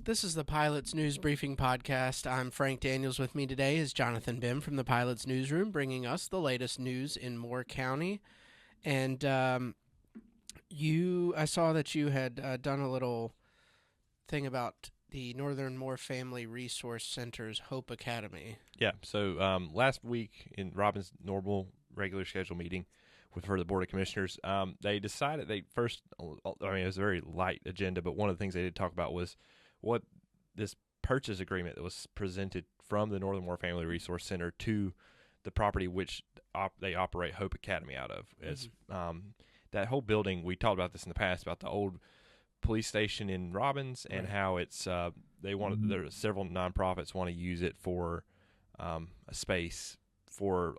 This is the Pilot's News Briefing Podcast. I'm Frank Daniels. With me today is Jonathan Bym from the Pilot's Newsroom, bringing us the latest news in Moore County. And I saw that you had done a little thing about the Northern Moore Family Resource Center's Hope Academy. Yeah, so last week in Robbins' normal regular schedule meeting for the Board of Commissioners, they decided it was a very light agenda, but one of the things they did talk about was what this purchase agreement that was presented from the Northern Moore Family Resource Center to the property which they operate Hope Academy out of. That whole building, we talked about this in the past, about the old police station in Robbins and how it's there are several nonprofits want to use it for a space for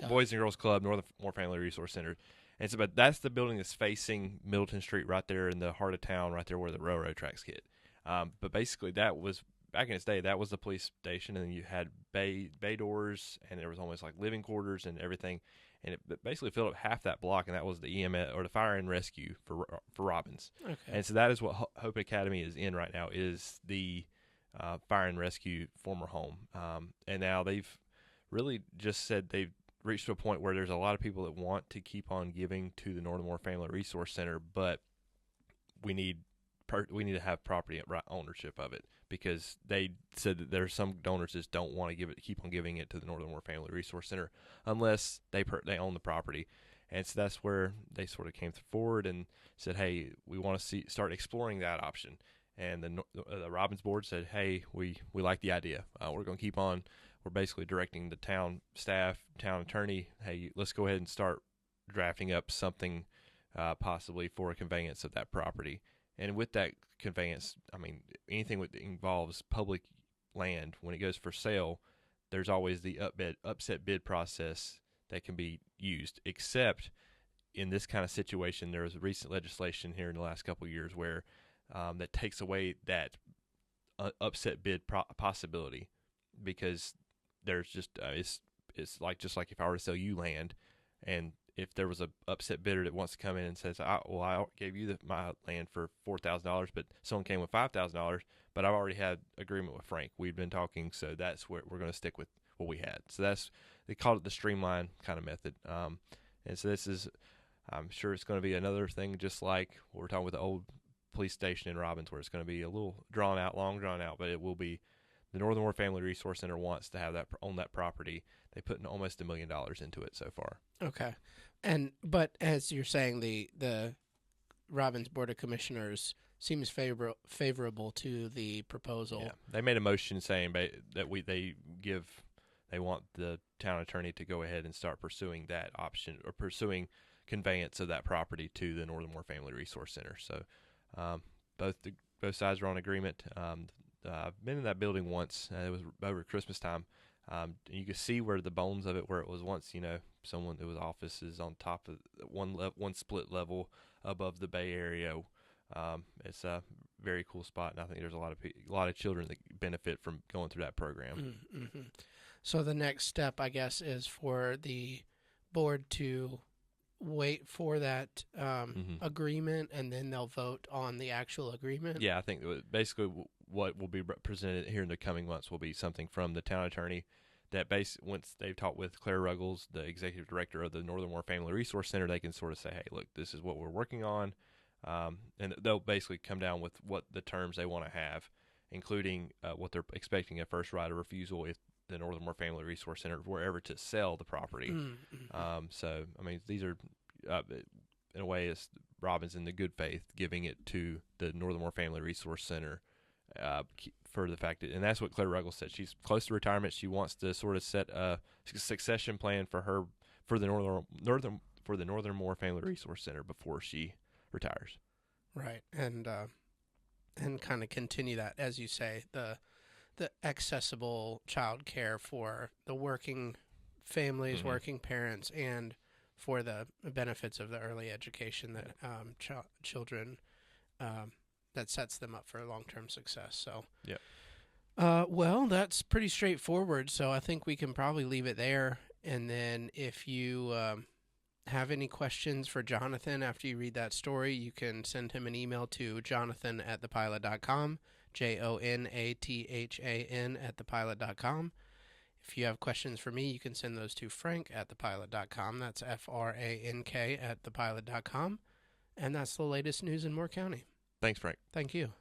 Boys and Girls Club, Northern Moore Family Resource Center. And so, but that's the building that's facing Middleton Street, right there in the heart of town, right there where the railroad tracks hit. But basically, that was back in its day. That was the police station, and you had bay doors, and there was almost like living quarters and everything. And it basically filled up half that block, and that was the EMS or the fire and rescue for Robbins. Okay. And so that is what Hope Academy is in right now, is the fire and rescue former home. And now they've really just said they've reached to a point where there's a lot of people that want to keep on giving to the Northern Moore Family Resource Center, but we need to have property ownership of it, because they said that there's some donors that don't want to keep on giving it to the Northern Moore Family Resource Center unless they own the property. And so that's where they sort of came forward and said, hey, we want to start exploring that option. And the Robbins board said, hey, we like the idea. We're going to keep on. We're basically directing the town staff, town attorney, hey, let's go ahead and start drafting up something possibly for a conveyance of that property. And with that conveyance, I mean, anything that involves public land, when it goes for sale, there's always the upset bid process that can be used, except in this kind of situation. There was recent legislation here in the last couple of years where that takes away that upset bid possibility, because there's just it's just like if I were to sell you land, and if there was a upset bidder that wants to come in and says, I gave you my land for $4,000, but someone came with $5,000, but I've already had agreement with Frank. We've been talking, so that's where we're going to stick with what we had. So they called it the streamline kind of method. And so I'm sure it's going to be another thing, just like what we're talking with the old police station in Robbins, where it's going to be a little long drawn out, but it will be. The Northern Moore Family Resource Center wants to have own that property. They put in almost $1 million into it so far. Okay, but as you're saying, the Robbins Board of Commissioners seems favorable to the proposal. Yeah, they made a motion saying that they want the town attorney to go ahead and start pursuing that option, or pursuing conveyance of that property to the Northern Moore Family Resource Center. So both sides are on agreement. I've been in that building once. It was over Christmas time. You could see where the bones of it, where it was once, someone that was offices on top of one split level above the Bay Area. It's a very cool spot, and I think there's a lot of children that benefit from going through that program. Mm-hmm. So the next step, I guess, is for the board to wait for that agreement, and then they'll vote on the actual agreement? Yeah, I think basically what will be presented here in the coming months will be something from the town attorney that once they've talked with Claire Ruggles, the executive director of the Northern Moore Family Resource Center, they can sort of say, hey, look, this is what we're working on. And they'll basically come down with what the terms they want to have, including what they're expecting a first right of refusal if the Northern Moore Family Resource Center were ever to sell the property. Mm-hmm. So, I mean, these are, in a way, it's Robbins in the good faith giving it to the Northern Moore Family Resource Center for the fact that, and that's what Claire Ruggles said. She's close to retirement. She wants to sort of set a succession plan for the Northern Moore Family Resource Center before she retires. Right, and kind of continue that, as you say, the accessible child care for the working families, mm-hmm. working parents, and for the benefits of the early education that children that sets them up for long-term success. So, well, that's pretty straightforward. So I think we can probably leave it there. And then if you have any questions for Jonathan after you read that story, you can send him an email to jonathan@thepilot.com, jonathan@thepilot.com. If you have questions for me, you can send those to frank@thepilot.com. That's FRANK@thepilot.com. And that's the latest news in Moore County. Thanks, Frank. Thank you.